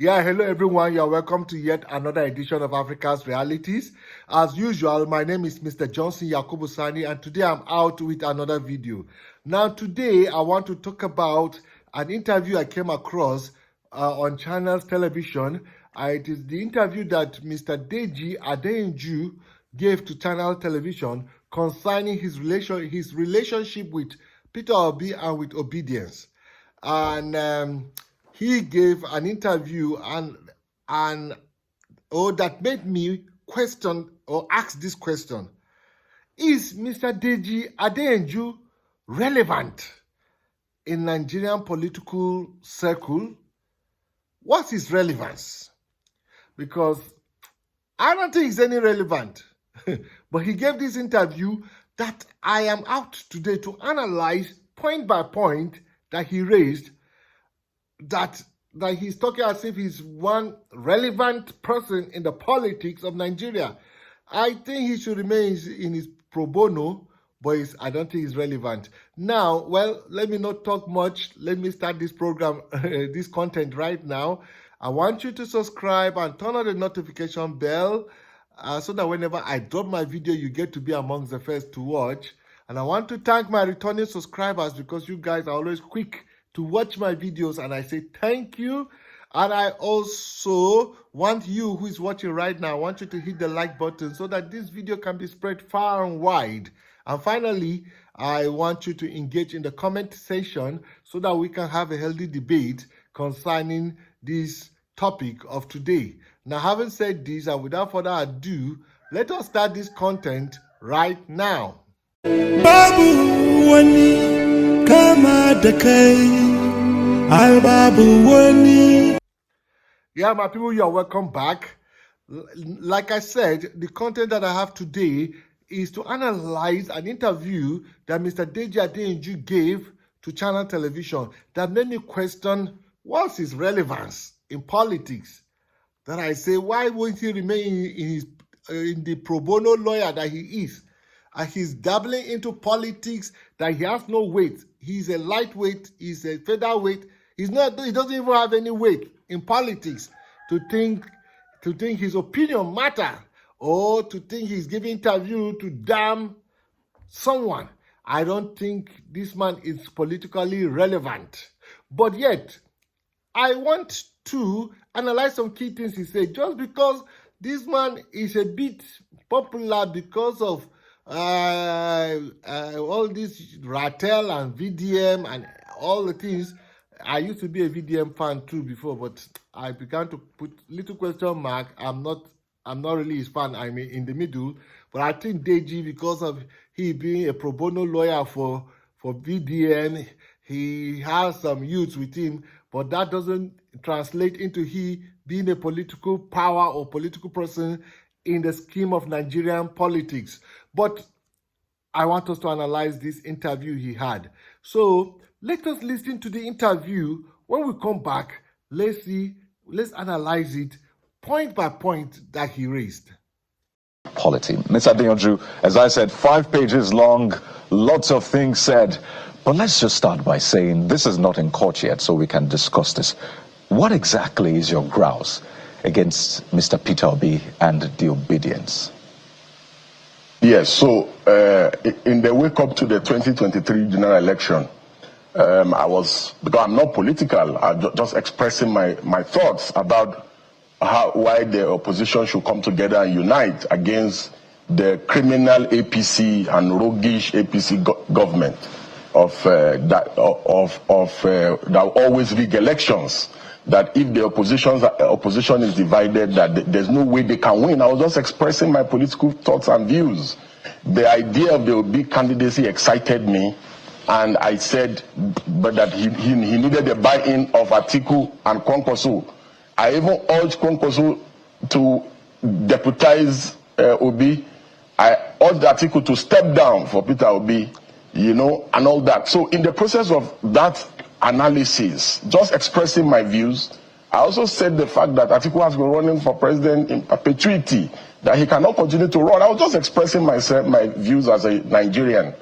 Yeah, hello everyone. You're welcome to yet another edition of Africa's Realities. As usual, my name is Mr. Johnson Yakubu Sani, and today I'm out with another video. Now, today I want to talk about an interview I came across on Channels Television. It is the interview that Mr. Deji Adeyanju gave to Channel Television concerning his relationship with Peter Obi and with obedience. And he gave an interview and that made me question or ask this question: is Mr. Deji Adeyanju relevant in Nigerian political circle? What's his relevance? Because I don't think he's any relevant. But he gave this interview that I am out today to analyze point by point that he raised, that he's talking as if he's one relevant person in the politics of Nigeria. I think he should remain in his pro bono, but I don't think he's relevant. Now, well, let me not talk much. Let me start this program, this content right now. I want you to subscribe and turn on the notification bell so that whenever I drop my video, you get to be amongst the first to watch. And I want to thank my returning subscribers because you guys are always quick to watch my videos, and I say thank you. And I also want you who is watching right now, I want you to hit the like button so that this video can be spread far and wide. And finally, I want you to engage in the comment section so that we can have a healthy debate concerning this topic of today. Now, having said this, and without further ado, let us start this content right now. Babu wani kama da kai, ai babu wani. Yeah, my people, you are welcome back. Like I said, the content that I have today is to analyze an interview that Mr. Deji Adeyanju gave to Channel Television that made me question what's his relevance in politics. That I say, why won't he remain in the pro bono lawyer that he is? And he's dabbling into politics that he has no weight. He's a lightweight, he's a featherweight. He doesn't even have any weight in politics to think his opinion matter, or to think he's giving interview to damn someone. I don't think this man is politically relevant. But yet, I want to analyze some key things he said. Just because this man is a bit popular because of all this Ratel and VDM and all the things. I used to be a VDM fan too before, but I began to put little question mark. I'm not really his fan. I'm in the middle. But I think Deji, because of he being a pro bono lawyer for VDM, he has some youths with him, but that doesn't translate into he being a political power or political person in the scheme of Nigerian politics. But I want us to analyze this interview he had. So let us listen to the interview. When we come back, let's analyze it point by point that he raised. Polity. Mr. Adeyanju, as I said, 5 pages long, lots of things said. But let's just start by saying this is not in court yet, so we can discuss this. What exactly is your grouse against Mr. Peter Obi and the obedience? Yes, so in the wake up to the 2023 general election, because I'm not political, I'm just expressing my thoughts about why the opposition should come together and unite against the criminal APC and roguish APC government that always rig elections. That if the opposition is divided, that there's no way they can win. I was just expressing my political thoughts and views. The idea of the Obi candidacy excited me, and I said, but that he needed the buy-in of Atiku and Kwankwaso. I even urged Kwankwaso to deputize Obi. I urged Atiku to step down for Peter Obi, and all that. So in the process of that analysis, just expressing my views, I also said the fact that Atiku has been running for president in perpetuity, that he cannot continue to run. I was just expressing my views as a Nigerian.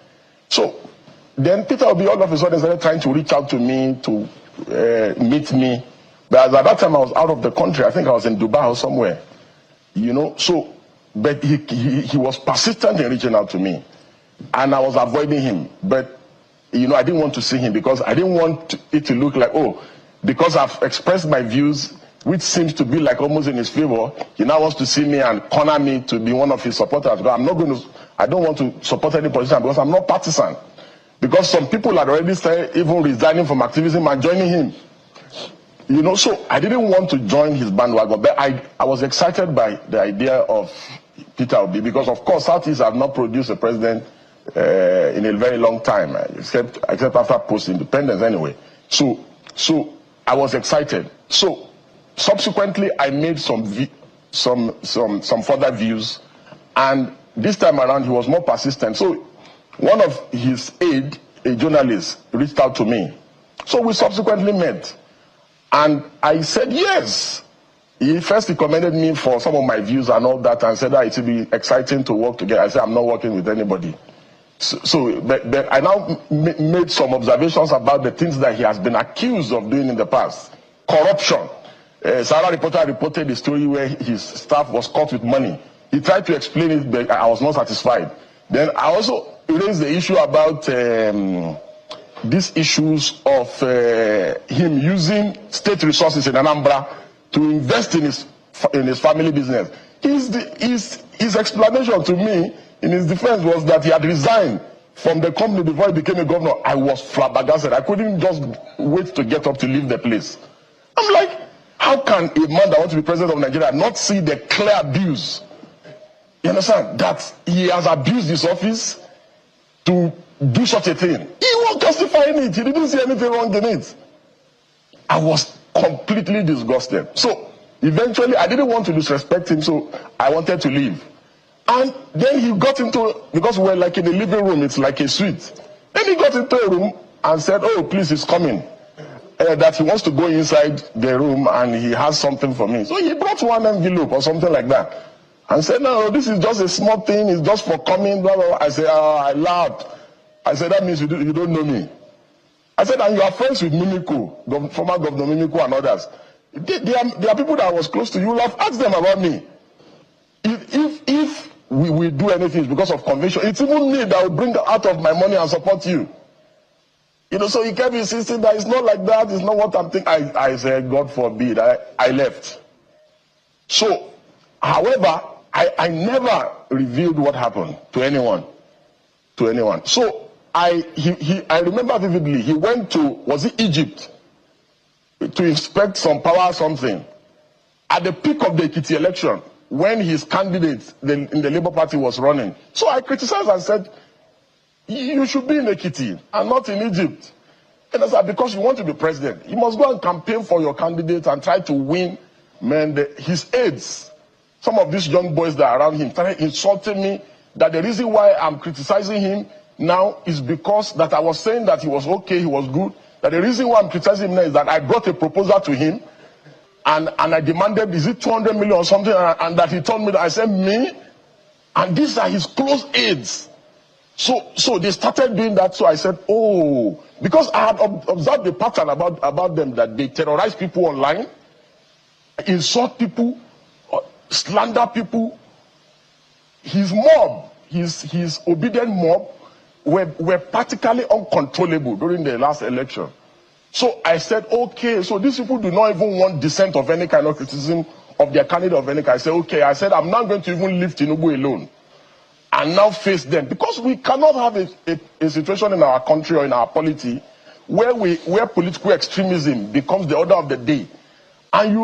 So then Peter Obi all of a sudden started trying to reach out to me to meet me But at that time, I was out of the country. I think I was in Dubai or somewhere. So, but he was persistent in reaching out to me. And I was avoiding him. But, I didn't want to see him because I didn't want it to look like, because I've expressed my views, which seems to be like almost in his favor, he now wants to see me and corner me to be one of his supporters. But I don't want to support any position because I'm not partisan. Because some people had already started even resigning from activism and joining him. So I didn't want to join his bandwagon, but I was excited by the idea of Peter Obi because, of course, Southeast have not produced a president in a very long time, except after post-independence anyway. So I was excited. So subsequently, I made some further views, and this time around, he was more persistent. So one of his aide, a journalist, reached out to me. So we subsequently met. And I said, yes. He commended me for some of my views and all that and said that it would be exciting to work together. I said, I'm not working with anybody. But I now made some observations about the things that he has been accused of doing in the past. Corruption. Sarah reporter reported the story where his staff was caught with money. He tried to explain it, but I was not satisfied. Then I also raised the issue about these issues of him using state resources in Anambra to invest in his family business. His explanation to me in his defense was that he had resigned from the company before he became a governor. I was flabbergasted. I couldn't just wait to get up to leave the place. I'm like, how can a man that wants to be president of Nigeria not see the clear abuse? You understand? That he has abused his office to do such a thing. He was justifying it. He didn't see anything wrong in it. I was completely disgusted. So eventually, I didn't want to disrespect him, so I wanted to leave. And then he got into, because we're like in a living room, it's like a suite. Then he got into a room and said, please, he's coming. That he wants to go inside the room and he has something for me. So he brought one envelope or something like that. And said, no, this is just a small thing. It's just for coming, blah, blah, blah. I said, I laughed. I said, that means you don't know me. I said, and you are friends with Mimiko, former Governor Mimiko and others. There are people that I was close to. You will have asked them about me. If we do anything because of conviction, it's even me that will bring out of my money and support you. So he kept insisting that it's not like that, it's not what I'm thinking. I said, God forbid, I left. So, however, I never revealed what happened to anyone. So, I remember vividly, he went to, was it Egypt? To inspect some power or something. At the peak of the Ekiti election, when his candidate in the Labour Party was running. So I criticized and said, you should be in Ekiti and not in Egypt. And I said, because you want to be president, you must go and campaign for your candidate and try to win his aides. Some of these young boys that are around him started insulting me that the reason why I'm criticizing him now is because that I was saying that he was okay, he was good. That the reason why I'm criticizing him now is that I brought a proposal to him and I demanded, is it 200 million or something? And that he told me that. I said, me? And these are his close aides. So they started doing that. So I said, because I had observed the pattern about them, that they terrorize people online, insult people, slander people. His mob, his obedient mob, were practically uncontrollable during the last election. So I said, okay, so these people do not even want dissent of any kind of criticism of their candidate of any kind. I said, okay, I'm not going to even leave Tinubu alone and now face them, because we cannot have a situation in our country or in our polity where political extremism becomes the order of the day. And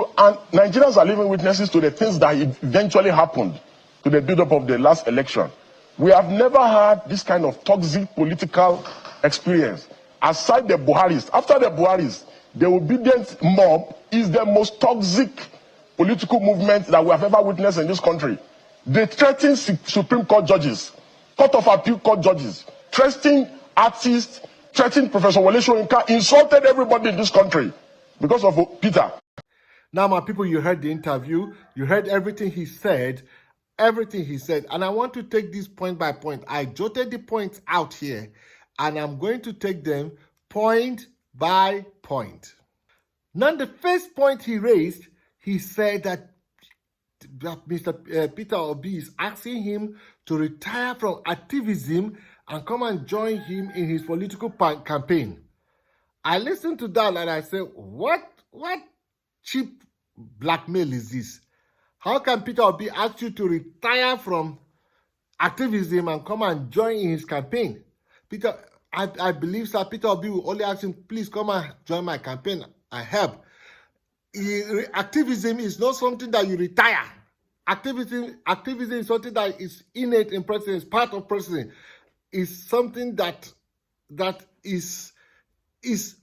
Nigerians are living witnesses to the things that eventually happened to the build-up of the last election. We have never had this kind of toxic political experience. Aside the Buharis, after the Buharis, the obedient mob is the most toxic political movement that we have ever witnessed in this country. They threaten Supreme Court judges, Court of Appeal Court judges, threatening artists, threatening Professor Wole Soyinka, insulted everybody in this country because of Peter. Now, my people, you heard the interview. You heard everything he said. And I want to take this point by point. I jotted the points out here, and I'm going to take them point by point. Now, the first point he raised, he said that Mr. Peter Obi is asking him to retire from activism and come and join him in his political campaign. I listened to that and I said, what cheap blackmail is this? How can Peter Obi ask you to retire from activism and come and join in his campaign? I believe Sir Peter Obi will only ask him, please come and join my campaign. I help. Activism is not something that you retire. Activism is something that is innate in person, it's part of person. It's something that is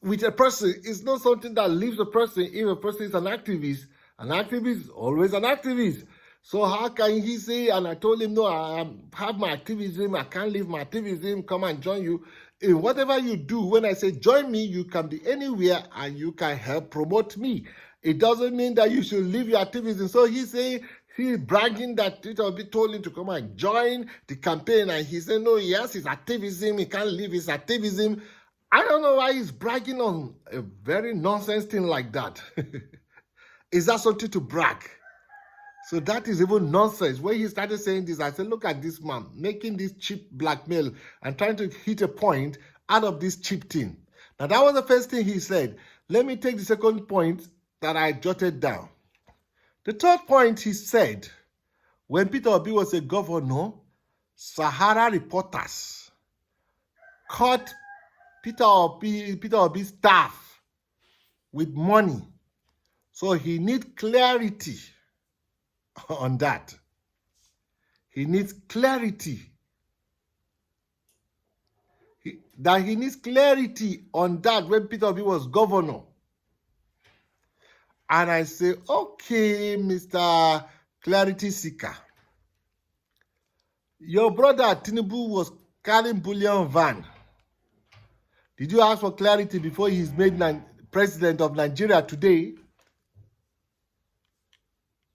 with a person. It's not something that leaves a person. If a person is an activist is always an activist. So how can he say, and I told him, no, I have my activism, I can't leave my activism, come and join you. In whatever you do, when I say join me, you can be anywhere and you can help promote me. It doesn't mean that you should leave your activism. So he's bragging that Peter Obi told him to come and join the campaign, and he said, no, yes, his activism, he can't leave his activism. I don't know why he's bragging on a very nonsense thing like that. Is that something to brag? So that is even nonsense. When he started saying this, I said, look at this man making this cheap blackmail and trying to hit a point out of this cheap thing. Now, that was the first thing he said. Let me take the second point that I jotted down. The third point he said, when Peter Obi was a governor, Sahara reporters caught Peter Obi's staff with money. So he needs clarity on that. He needs clarity. He needs clarity on that when Peter Obi was governor. And I say, okay, Mr. Clarity Seeker, your brother Tinubu was carrying bullion van. Did you ask for clarity before he's made president of Nigeria today?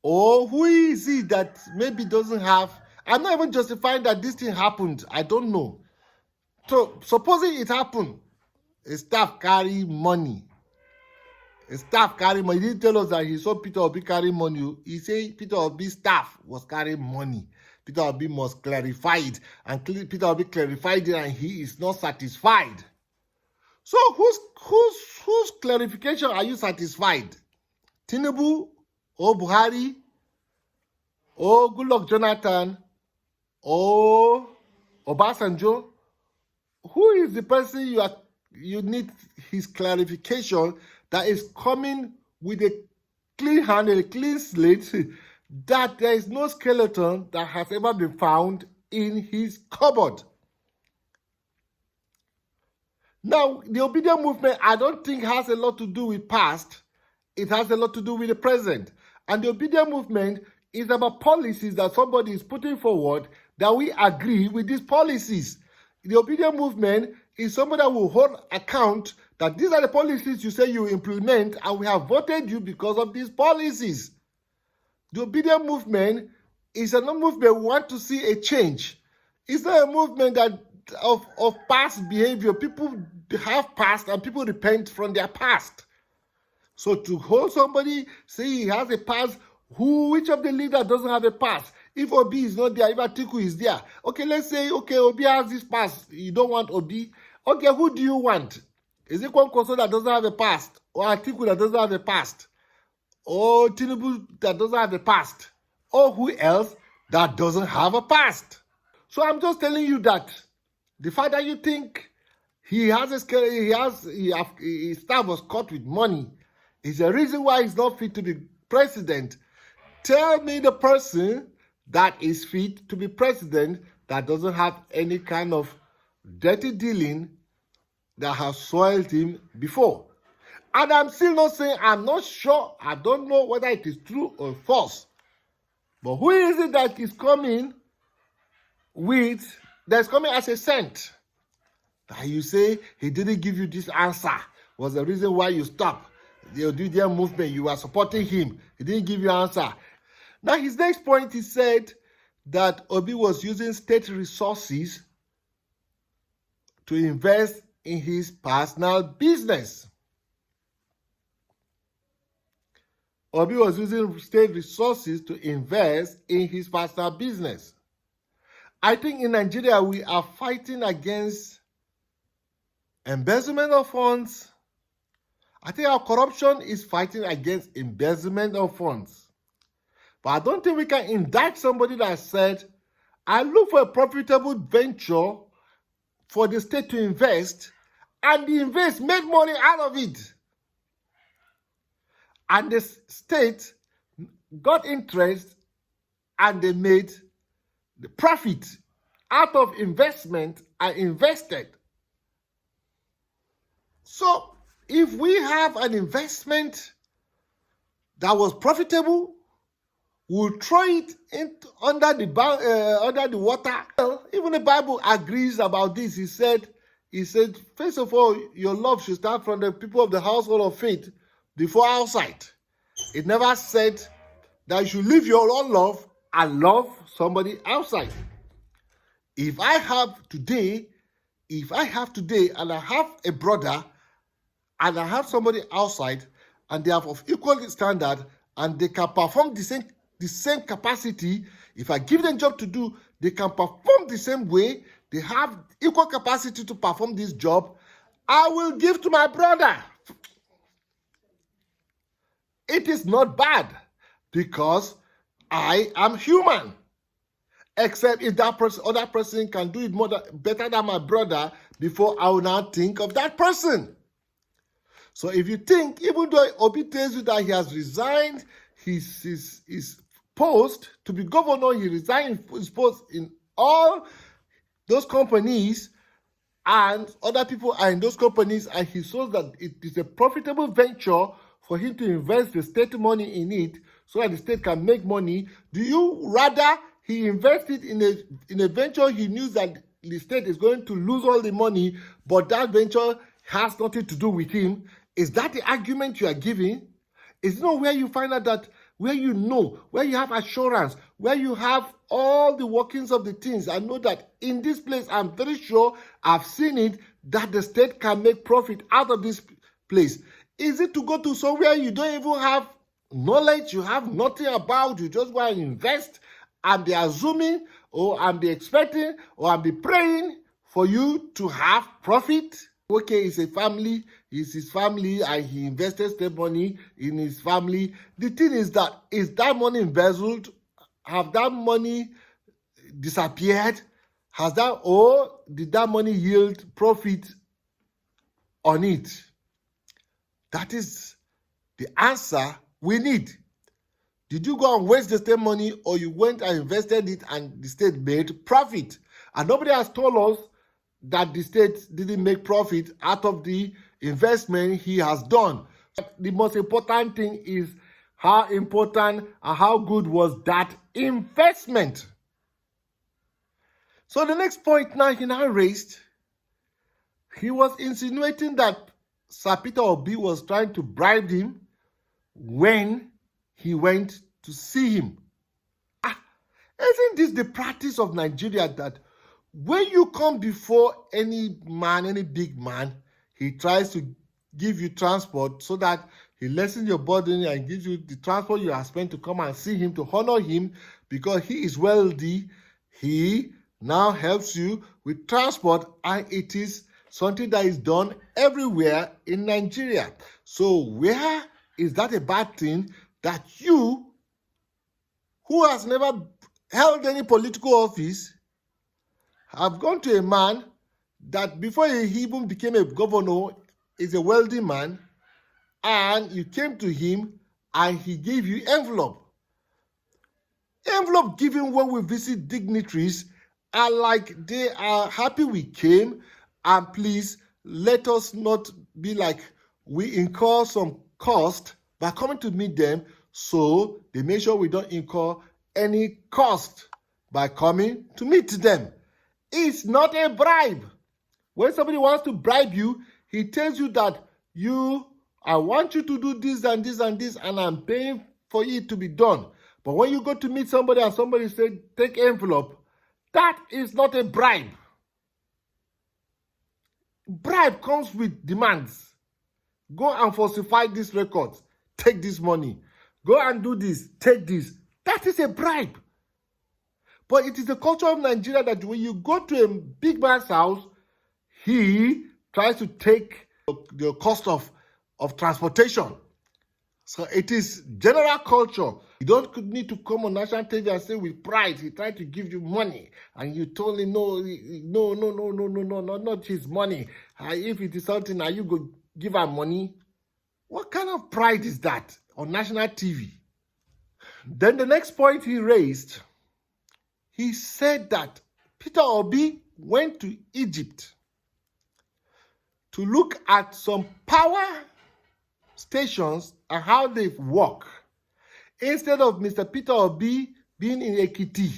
Or who is he that maybe doesn't have? I'm not even justifying that this thing happened. I don't know. So supposing it happened, a staff carry money. A staff carry money. He didn't tell us that he saw Peter Obi carry money. He said Peter Obi's staff was carrying money. Peter Obi must clarify it. And Peter Obi clarified it and he is not satisfied. So whose clarification are you satisfied? Tinubu or Buhari or Goodluck Jonathan or Obasanjo? Who is the person you need his clarification that is coming with a clean hand and a clean slate, that there is no skeleton that has ever been found in his cupboard? Now, the obedient movement, I don't think has a lot to do with past. It has a lot to do with the present. And the obedient movement is about policies that somebody is putting forward that we agree with these policies. The obedient movement is somebody that will hold account that these are the policies you say you implement and we have voted you because of these policies. The obedient movement is a movement we want to see a change. It's not a movement that of past behavior. People have past and people repent from their past. So to hold somebody, say he has a past, which of the leaders doesn't have a past? If Obi is not there, if Atiku is there, okay, let's say, okay, Obi has this past. You don't want Obi. Okay, who do you want? Is it Kwankwaso that doesn't have a past? Or Atiku that doesn't have a past? Or Tinubu that doesn't have a past? Or who else that doesn't have a past? So I'm just telling you that the fact that you think his staff was caught with money is the reason why he's not fit to be president. Tell me the person that is fit to be president that doesn't have any kind of dirty dealing that has soiled him before. And I'm still not saying, I'm not sure, I don't know whether it is true or false. But who is it that is coming that's coming as a scent? That you say he didn't give you this answer was the reason why you stopped the obedient movement. You are supporting him. He didn't give you an answer. Now, his next point, he said that Obi was using state resources to invest in his personal business. Obi was using state resources to invest in his personal business. I think in Nigeria, we are fighting against embezzlement of funds. I think our corruption is fighting against embezzlement of funds. But I don't think we can indict somebody that said, I look for a profitable venture for the state to invest, and the invest made money out of it. And the state got interest and they made the profit out of investment and invested. So if we have an investment that was profitable, we'll throw it under the water. Well, even the Bible agrees about this. He said, first of all, your love should start from the people of the household of faith before outside. It never said that you should leave your own love and love somebody outside. If I have today and I have a brother and I have somebody outside and they have of equal standard and they can perform the same capacity, if I give them job to do, they can perform the same way, they have equal capacity to perform this job, I will give to my brother. It is not bad because I am human. Except if that other person can do it better than my brother, before I will now think of that person. So if you think, even though Obi tells you that he has resigned his post to be governor, he resigned his post in all those companies, and other people are in those companies, and he shows that it is a profitable venture for him to invest the state money in it so that the state can make money. Do you rather he invested in a venture he knew that the state is going to lose all the money, but that venture has nothing to do with him? Is that the argument you are giving? Is it not where you find out that, where you know, where you have assurance, where you have all the workings of the things? I know that in this place, I'm very sure I've seen it, that the state can make profit out of this place. Is it to go to somewhere you don't even have knowledge, you have nothing about, you just go and invest and be assuming, or and be expecting, or and be praying for you to have profit? Okay, it's a family, it's his family, and he invested state money in his family. The thing is that money embezzled? Have that money disappeared? Or did that money yield profit on it? That is the answer we need. Did you go and waste the state money, or you went and invested it and the state made profit? And nobody has told us that the state didn't make profit out of the investment he has done. The most important thing is how important and how good was that investment. So the next point now he raised, he was insinuating that Sir Peter Obi was trying to bribe him when he went to see him. Isn't this the practice of Nigeria, that when you come before any man, any big man, he tries to give you transport so that he lessens your burden and gives you the transport you have spent to come and see him, to honor him, because he is wealthy. He now helps you with transport, and it is something that is done everywhere in Nigeria. So where is that a bad thing that you, who has never held any political office, have gone to a man that before he even became a governor is a wealthy man, and you came to him and he gave you envelope? Envelope given when we visit dignitaries are like they are happy we came, and please let us not be like we incur some cost by coming to meet them, so they make sure we don't incur any cost by coming to meet them. It's not a bribe. When somebody wants to bribe you, he tells you that I want you to do this and this and this, and I'm paying for it to be done. But when you go to meet somebody and somebody says, take envelope, that is not a bribe. Bribe comes with demands. Go and falsify these records. Take this money. Go and do this, take this. That is a bribe. But it is the culture of Nigeria that when you go to a big man's house, he tries to take the cost of transportation. So it is general culture. You don't need to come on national TV and say with pride, he tried to give you money. And you told him, no, not his money. If it is something, are you going to give her money? What kind of pride is that on national TV? Then the next point he raised, he said that Peter Obi went to Egypt to look at some power stations and how they work, instead of Mr. Peter Obi being in Ekiti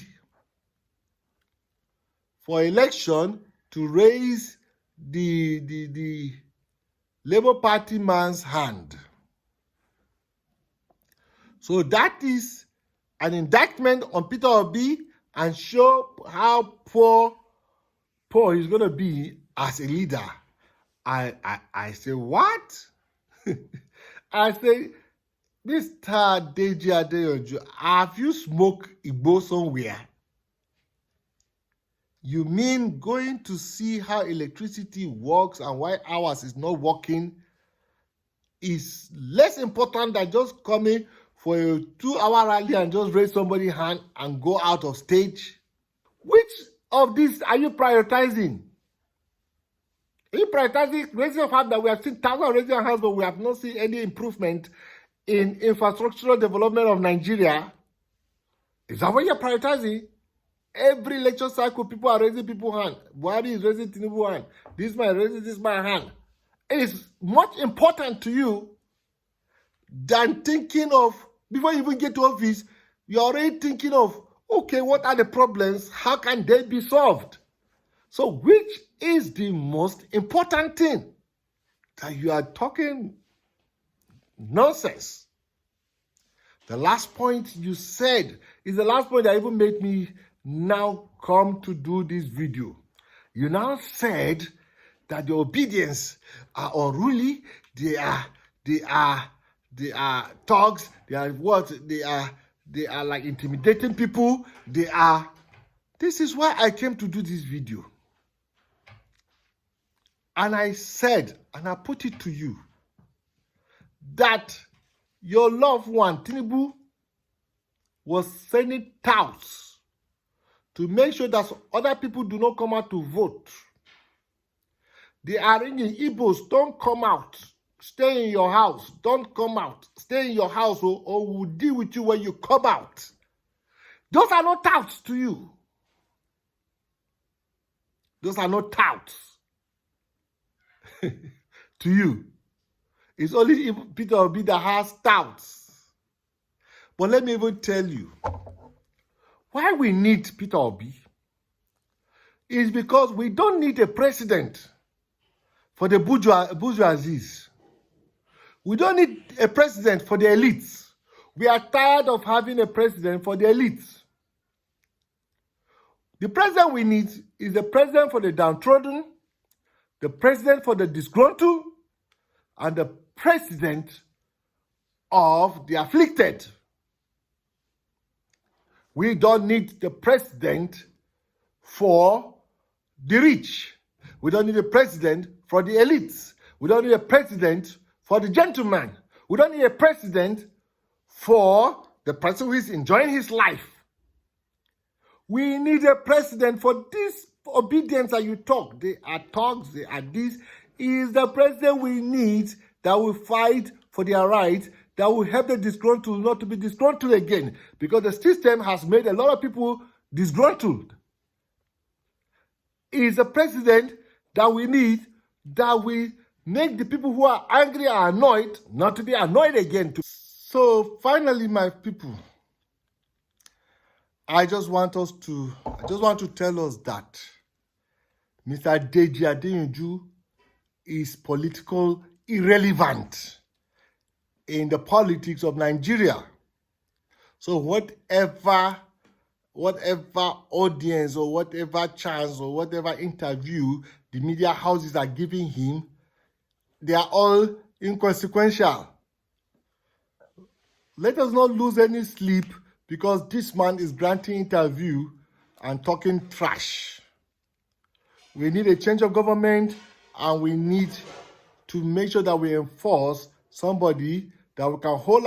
for election to raise the Labour Party man's hand. So that is an indictment on Peter Obi and show how poor he's going to be as a leader. I say, what? I say, Mr. Deji Adeyanju, have you smoked Igbo somewhere? You mean going to see how electricity works and why ours is not working is less important than just coming for a 2-hour rally and just raise somebody's hand and go out of stage? Which of these are you prioritizing? Are you prioritizing raising of hand that we have seen thousands of raising of hands, but we have not seen any improvement in infrastructural development of Nigeria? Is that what you're prioritizing? Every lecture cycle, people are raising people's hand. Buhari is raising Tinubu's hand. This man raising this man's hand. It is much important to you than thinking of, before you even get to office, you're already thinking of, okay, what are the problems? How can they be solved? So which is the most important thing? That you are talking nonsense. The last point you said is the last point that even made me now come to do this video. You now said that the obedience are unruly, they are thugs, they are what? They are like intimidating people. This is why I came to do this video. And I said, and I put it to you, that your loved one, Tinubu, was sending touts to make sure that other people do not come out to vote. They are ringing Igbos, don't come out. Stay in your house. Don't come out. Stay in your house or we'll deal with you when you come out. Those are not touts to you. Those are not touts to you. It's only Peter Obi that has touts. But let me even tell you, why we need Peter Obi is because we don't need a president for the bourgeoisie. We don't need a president for the elites. We are tired of having a president for the elites. The president we need is the president for the downtrodden, the president for the disgruntled, and the president of the afflicted. We don't need the president for the rich. We don't need a president for the elites. We don't need a president for the gentleman. We don't need a president for the person who is enjoying his life. We need a president for this obedience that you talk. They are thugs, they are this. Is the president we need that will fight for their rights, that will help the disgruntled not to be disgruntled again, because the system has made a lot of people disgruntled. Is a president that we need that will make the people who are angry or annoyed not to be annoyed again. So finally, my people, I just want to tell us that Mr. Deji Adeyanju is political irrelevant in the politics of Nigeria. So whatever audience or whatever chance or whatever interview the media houses are giving him, they are all inconsequential. Let us not lose any sleep because this man is granting interview and talking trash. We need a change of government, and we need to make sure that we enforce somebody that we can hold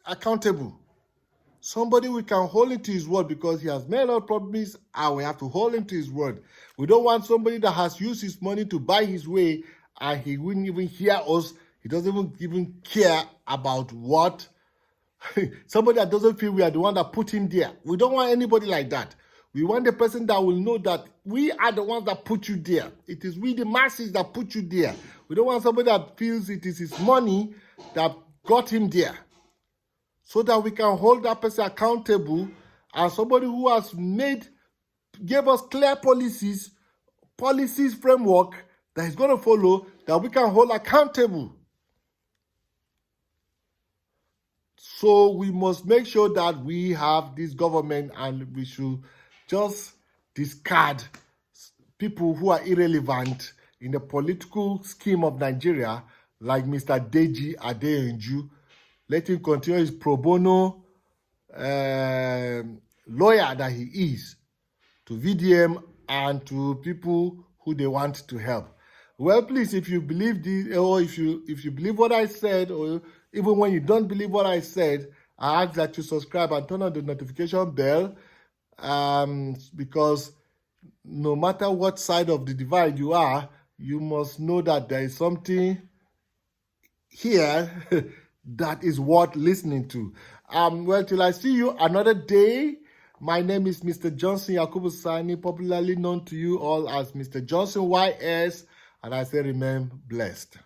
accountable. Somebody we can hold him to his word, because he has made a lot of promises and we have to hold him to his word. We don't want somebody that has used his money to buy his way and he wouldn't even hear us. He doesn't even care about what. Somebody that doesn't feel we are the one that put him there. We don't want anybody like that. We want the person that will know that we are the ones that put you there. It is we, the masses, that put you there. We don't want somebody that feels it is his money that got him there. So that we can hold that person accountable, and somebody who has gave us clear policies framework that is going to follow, that we can hold accountable. So we must make sure that we have this government, and we should just discard people who are irrelevant in the political scheme of Nigeria, like Mr. Deji Adeyanju. Let him continue his pro bono lawyer that he is to VDM and to people who they want to help. Well, please, if you believe this, or if you believe what I said, or even when you don't believe what I said, I ask that you subscribe and turn on the notification bell, because no matter what side of the divide you are, you must know that there is something here that is worth listening to. Well, till I see you another day, my name is Mr. Johnson Yakubu Sani, popularly known to you all as Mr. Johnson YS, and I say remain blessed.